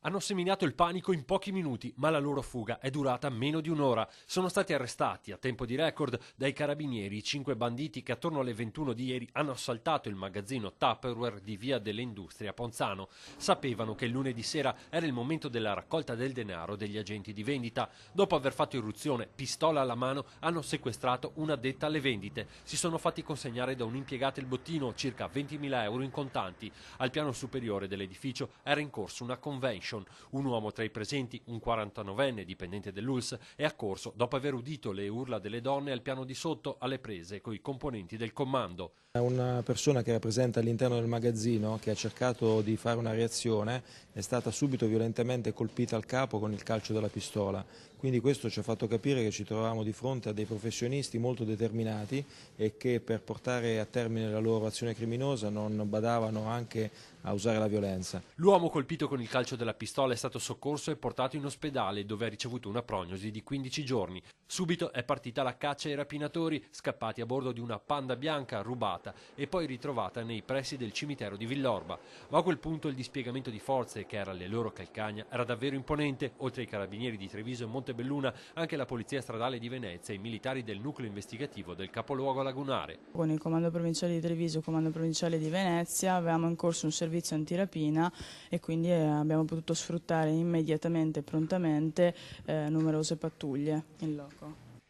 Hanno seminato il panico in pochi minuti, ma la loro fuga è durata meno di un'ora. Sono stati arrestati a tempo di record dai carabinieri i 5 banditi che attorno alle 21 di ieri hanno assaltato il magazzino Tupperware di Via delle Industrie a Ponzano. Sapevano che il lunedì sera era il momento della raccolta del denaro degli agenti di vendita. Dopo aver fatto irruzione, pistola alla mano, hanno sequestrato un'addetta alle vendite. Si sono fatti consegnare da un impiegato il bottino, circa 20.000 euro in contanti. Al piano superiore dell'edificio era in corso una convention. Un uomo tra i presenti, un 49enne dipendente dell'ULSS, è accorso dopo aver udito le urla delle donne al piano di sotto alle prese coi componenti del comando. Una persona che era presente all'interno del magazzino, che ha cercato di fare una reazione, è stata subito violentemente colpita al capo con il calcio della pistola. Quindi questo ci ha fatto capire che ci trovavamo di fronte a dei professionisti molto determinati e che per portare a termine la loro azione criminosa non badavano anche a usare la violenza. L'uomo colpito con il calcio della pistola è stato soccorso e portato in ospedale, dove ha ricevuto una prognosi di 15 giorni. Subito è partita la caccia ai rapinatori, scappati a bordo di una Panda bianca rubata e poi ritrovata nei pressi del cimitero di Villorba. Ma a quel punto il dispiegamento di forze che era alle loro calcagna era davvero imponente. Oltre ai carabinieri di Treviso e Montebelluna, anche la polizia stradale di Venezia e i militari del nucleo investigativo del capoluogo lagunare. Con il comando provinciale di Treviso e il comando provinciale di Venezia avevamo in corso un servizio antirapina e quindi abbiamo potuto sfruttare immediatamente e prontamente numerose pattuglie in loco.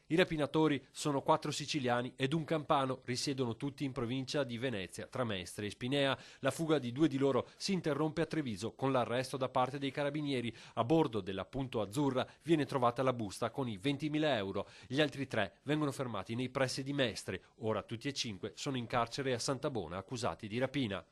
I rapinatori sono 4 siciliani ed un campano, risiedono tutti in provincia di Venezia, tra Mestre e Spinea. La fuga di 2 di loro si interrompe a Treviso con l'arresto da parte dei carabinieri. A bordo della Punto Azzurra viene trovata la busta con i 20.000 euro. Gli altri 3 vengono fermati nei pressi di Mestre. Ora tutti e 5 sono in carcere a Santabona accusati di rapina.